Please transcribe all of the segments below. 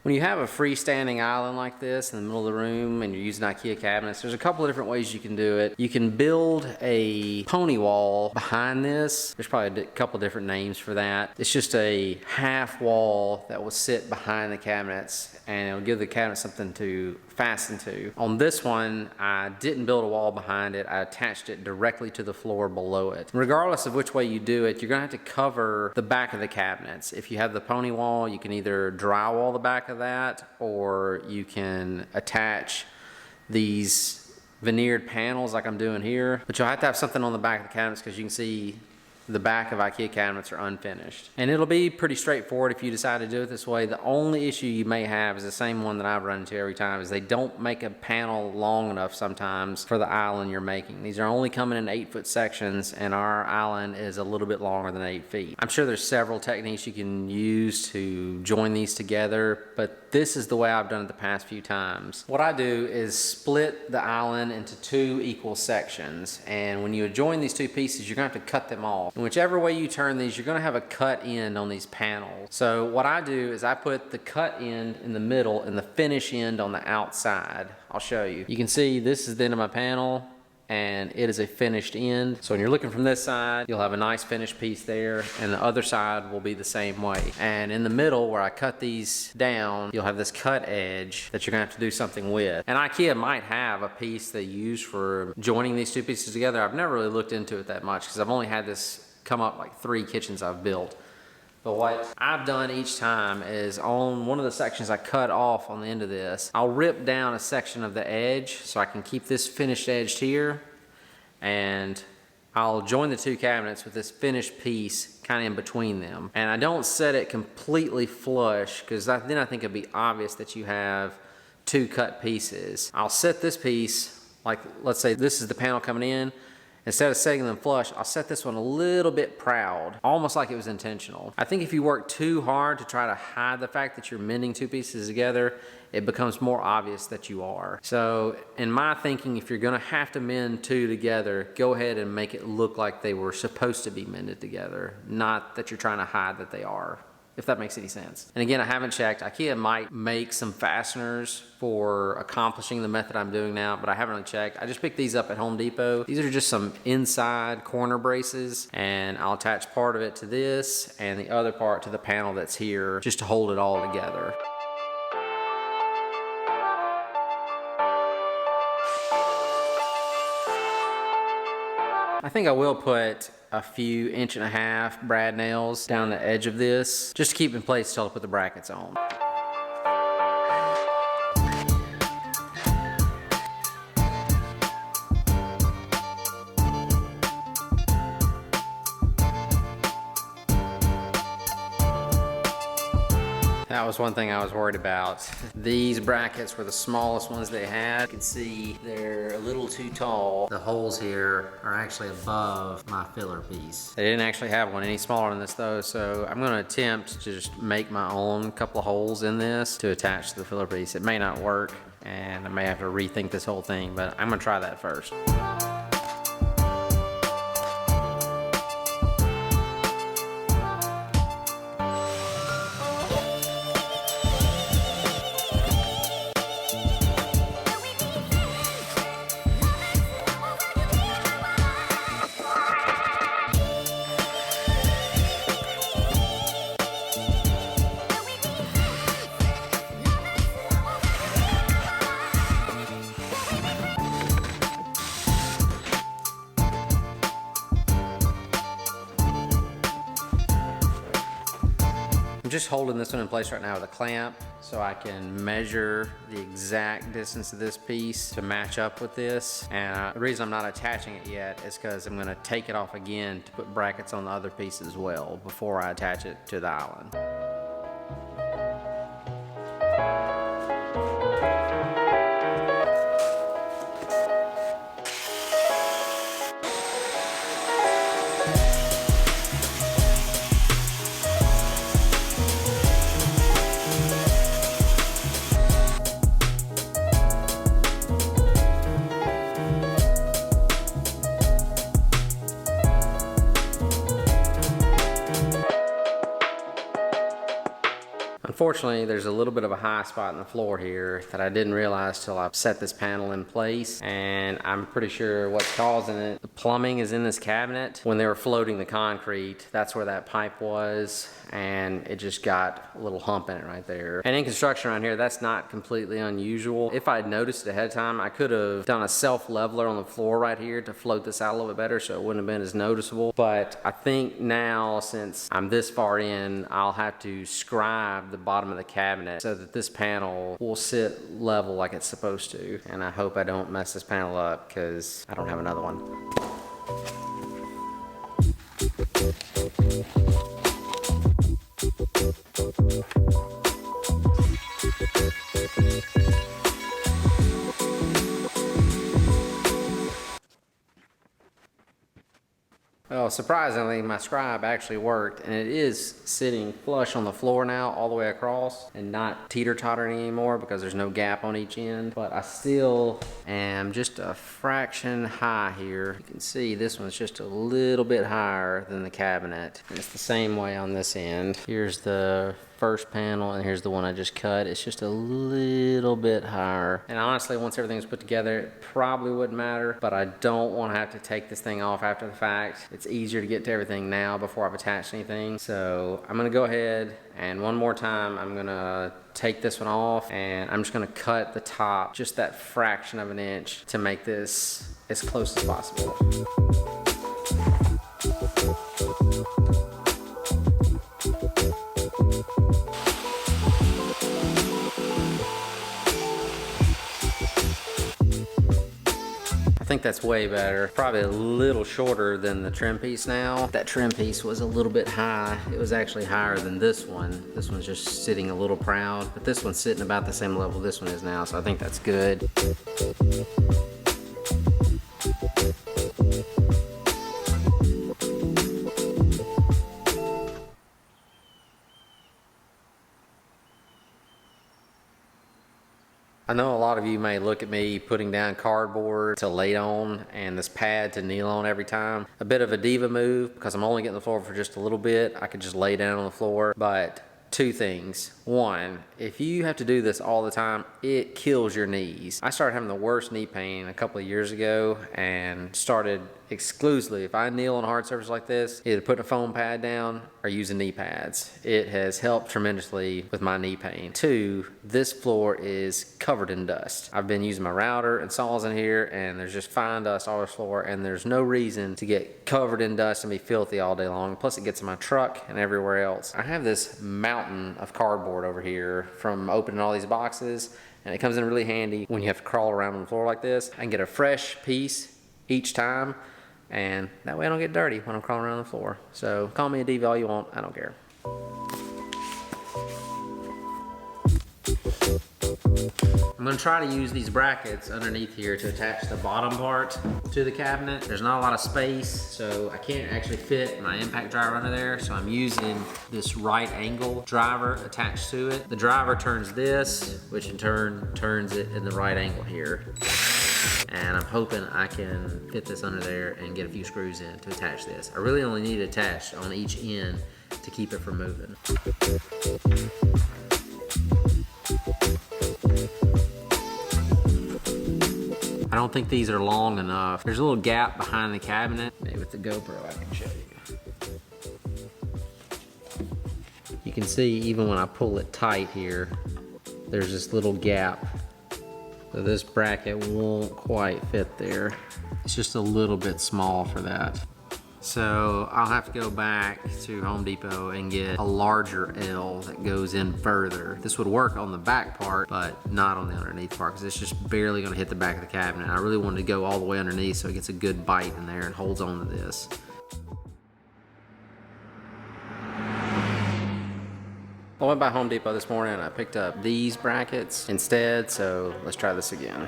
When you have a freestanding island like this in the middle of the room and you're using IKEA cabinets, there's a couple of different ways you can do it. You can build a pony wall behind this. There's probably a couple different names for that. It's just a half wall that will sit behind the cabinets and it'll give the cabinet something to fasten to. On this one, I didn't build a wall behind it. I attached it directly to the floor below it. Regardless of which way you do it, you're gonna have to cover the back of the cabinets. If you have the pony wall, you can either drywall the back of that, or you can attach these veneered panels like I'm doing here. But you'll have to have something on the back of the cabinets because you can see the back of IKEA cabinets are unfinished. And it'll be pretty straightforward if you decide to do it this way. The only issue you may have is the same one that I've run into every time, is they don't make a panel long enough sometimes for the island you're making. These are only coming in 8-foot sections and our island is a little bit longer than 8 feet. I'm sure there's several techniques you can use to join these together, but this is the way I've done it the past few times. What I do is split the island into 2 equal sections, and when you join these 2 pieces, you're gonna have to cut them off. And whichever way you turn these, you're gonna have a cut end on these panels. So what I do is I put the cut end in the middle and the finish end on the outside. I'll show you. You can see this is the end of my panel and it is a finished end. So when you're looking from this side, you'll have a nice finished piece there, and the other side will be the same way. And in the middle where I cut these down, you'll have this cut edge that you're gonna have to do something with. And IKEA might have a piece they use for joining these 2 pieces together. I've never really looked into it that much because I've only had this come up like 3 kitchens I've built. But what I've done each time is on one of the sections I cut off on the end of this, I'll rip down a section of the edge so I can keep this finished edge here, and I'll join the 2 cabinets with this finished piece kind of in between them. And I don't set it completely flush because then I think it'd be obvious that you have 2 cut pieces. I'll set this piece, like let's say this is the panel coming in. Instead of setting them flush, I'll set this one a little bit proud, almost like it was intentional. I think if you work too hard to try to hide the fact that you're mending 2 pieces together, it becomes more obvious that you are. So in my thinking, if you're gonna have to mend 2 together, go ahead and make it look like they were supposed to be mended together, not that you're trying to hide that they are, if that makes any sense. And again, I haven't checked. IKEA might make some fasteners for accomplishing the method I'm doing now, but I haven't really checked. I just picked these up at Home Depot. These are just some inside corner braces, and I'll attach part of it to this and the other part to the panel that's here just to hold it all together. I think I will put a few 1.5 brad nails down the edge of this just to keep in place until I put the brackets on. That was one thing I was worried about. These brackets were the smallest ones they had. You can see they're a little too tall. The holes here are actually above my filler piece. They didn't actually have one any smaller than this though, so I'm gonna attempt to just make my own couple of holes in this to attach to the filler piece. It may not work, and I may have to rethink this whole thing, but I'm gonna try that first. I'm just holding this one in place right now with a clamp so I can measure the exact distance of this piece to match up with this. And the reason I'm not attaching it yet is because I'm going to take it off again to put brackets on the other piece as well before I attach it to the island. Unfortunately, there's a little bit of a high spot in the floor here that I didn't realize till I set this panel in place, and I'm pretty sure what's causing it. The plumbing is in this cabinet. When they were floating the concrete, that's where that pipe was, and it just got a little hump in it right there. And in construction around here, that's not completely unusual. If I had noticed it ahead of time, I could have done a self-leveler on the floor right here to float this out a little bit better so it wouldn't have been as noticeable. But I think now, since I'm this far in, I'll have to scribe the bottom of the cabinet so that this panel will sit level like it's supposed to. And I hope I don't mess this panel up because I don't have another one. Well, surprisingly, my scribe actually worked, and it is sitting flush on the floor now all the way across and not teeter-tottering anymore because there's no gap on each end. But I still am just a fraction high here. You can see this one's just a little bit higher than the cabinet. And it's the same way on this end. Here's the first panel, and here's the one I just cut. It's just a little bit higher. And honestly, once everything's put together, it probably wouldn't matter, but I don't want to have to take this thing off after the fact. It's easier to get to everything now before I've attached anything. So I'm gonna go ahead and one more time, I'm gonna take this one off, and I'm just gonna cut the top just that fraction of an inch to make this as close as possible. I think that's way better. Probably a little shorter than the trim piece now. That trim piece was a little bit high. It was actually higher than this one. This one's just sitting a little proud, but this one's sitting about the same level this one is now, so I think that's good. I know a lot of you may look at me putting down cardboard to lay on and this pad to kneel on every time. A bit of a diva move because I'm only getting the floor for just a little bit. I could just lay down on the floor, but two things. One, if you have to do this all the time, it kills your knees. I started having the worst knee pain a couple of years ago and started exclusively, if I kneel on a hard surface like this, either putting a foam pad down or using knee pads. It has helped tremendously with my knee pain. Two, this floor is covered in dust. I've been using my router and saws in here, and there's just fine dust all over the floor, and there's no reason to get covered in dust and be filthy all day long. Plus it gets in my truck and everywhere else. I have this mountain of cardboard over here from opening all these boxes, and it comes in really handy when you have to crawl around on the floor like this. I can get a fresh piece each time, and that way I don't get dirty when I'm crawling around the floor. So call me a diva all you want, I don't care. I'm gonna try to use these brackets underneath here to attach the bottom part to the cabinet. There's not a lot of space, so I can't actually fit my impact driver under there, so I'm using this right angle driver attached to it. The driver turns this, which in turn turns it in the right angle here. And I'm hoping I can fit this under there and get a few screws in to attach this. I really only need it attached on each end to keep it from moving. I don't think these are long enough. There's a little gap behind the cabinet. Maybe with the GoPro I can show you. You can see even when I pull it tight here, there's this little gap. So this bracket won't quite fit there. It's just a little bit small for that. So I'll have to go back to Home Depot and get a larger L that goes in further. This would work on the back part, but not on the underneath part, because it's just barely gonna hit the back of the cabinet. I really wanted to go all the way underneath so it gets a good bite in there and holds on to this. I went by Home Depot this morning and I picked up these brackets instead, so let's try this again.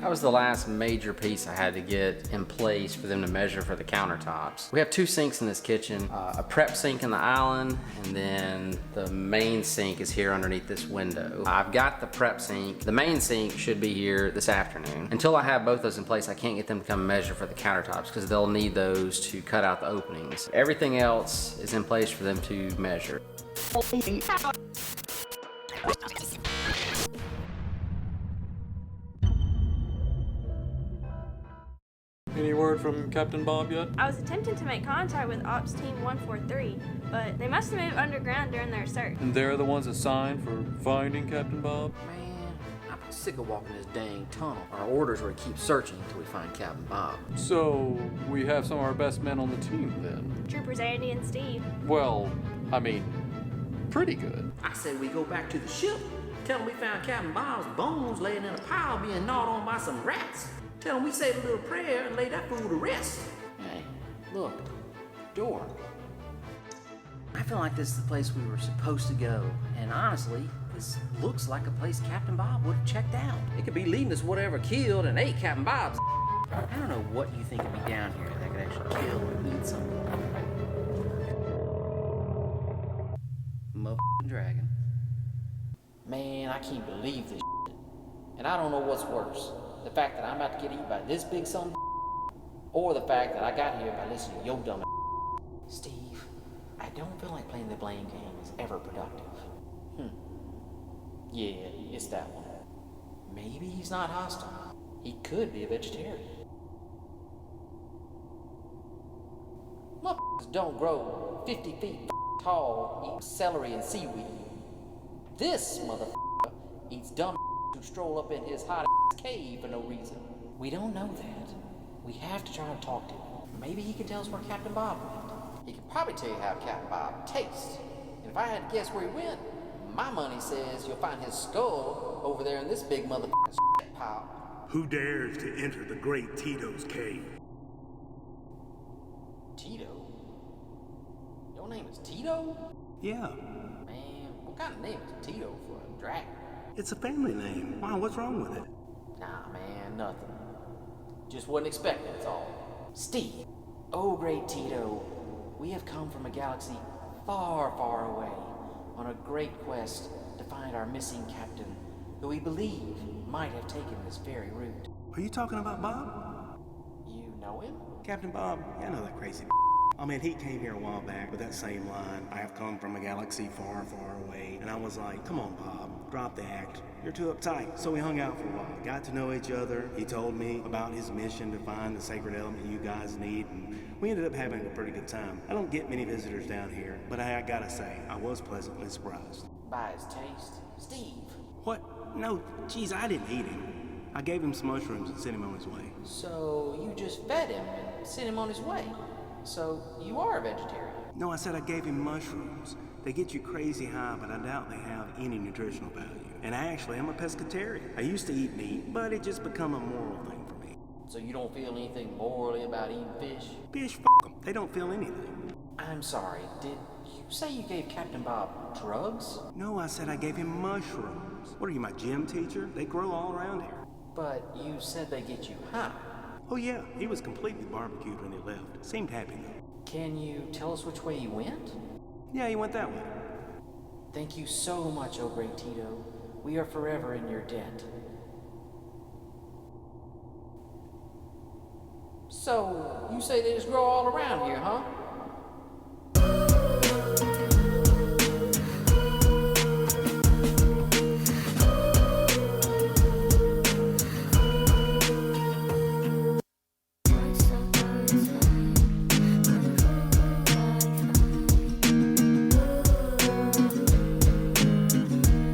That was the last major piece I had to get in place for them to measure for the countertops. We have 2 sinks in this kitchen, a prep sink in the island, and then the main sink is here underneath this window. I've got the prep sink. The main sink should be here this afternoon. Until I have both those in place, I can't get them to come measure for the countertops because they'll need those to cut out the openings. Everything else is in place for them to measure. Any word from Captain Bob yet? I was attempting to make contact with Ops Team 143, but they must have moved underground during their search. And they're the ones assigned for finding Captain Bob? Man, I'm sick of walking this dang tunnel. Our orders were to keep searching until we find Captain Bob. So, we have some of our best men on the team then? Troopers Andy and Steve. Well, I mean, pretty good. I say we go back to the ship. Tell them we found Captain Bob's bones laying in a pile being gnawed on by some rats. Tell them we said a little prayer and lay that fool to rest. Hey, look, door. I feel like this is the place we were supposed to go, and honestly, this looks like a place Captain Bob would have checked out. It could be leading us whatever killed and ate Captain Bob's. I don't know what you think would be down here that could actually kill and eat something. Motherfucking dragon. Man, I can't believe this shit. And I don't know what's worse. The fact that I'm about to get eaten by this big son of a or the fact that I got here by listening to your dumb Steve, I don't feel like playing the blame game is ever productive. Yeah, it's that one. Maybe he's not hostile. He could be a vegetarian. Motherfuckers don't grow 50 feet tall, eat celery and seaweed. This motherfucker eats dumb who stroll up in his hot cave for no reason. We don't know that. We have to try and talk to him. Maybe he can tell us where Captain Bob went. He can probably tell you how Captain Bob tastes. And if I had to guess where he went, my money says you'll find his skull over there in this big motherfucking pile. Who dares to enter the great Tito's cave? Tito? Your name is Tito? Yeah, Man, what kind of name is Tito for a dragon? it's a family name. Why, what's wrong with it? Nah, man, nothing. Just wasn't expecting, that's all. Steve, oh great Tito, we have come from a galaxy far, far away on a great quest to find our missing captain, who we believe might have taken this very route. Are you talking about Bob? You know him? Captain Bob, yeah, I know that crazy. I mean, he came here a while back with that same line, I have come from a galaxy far, far away. And I was like, come on, Bob, drop the act. You're too uptight. So we hung out for a while, got to know each other. He told me about his mission to find the sacred element you guys need, and we ended up having a pretty good time. I don't get many visitors down here, but I gotta say, I was pleasantly surprised. By his taste. Steve. What? No, geez, I didn't eat him. I gave him some mushrooms and sent him on his way. So you just fed him and sent him on his way. So you are a vegetarian. No, I said I gave him mushrooms. They get you crazy high, but I doubt they have any nutritional value. And I actually am a pescatarian. I used to eat meat, but it just become a moral thing for me. So you don't feel anything morally about eating fish? Fish, them. They don't feel anything. I'm sorry, did you say you gave Captain Bob drugs? No, I said I gave him mushrooms. What are you, my gym teacher? They grow all around here. But you said they get you high. Oh yeah, he was completely barbecued when he left. Seemed happy though. Can you tell us which way he went? Yeah, he went that way. Thank you so much, oh great Tito. We are forever in your debt. So, you say they just grow all around here, huh?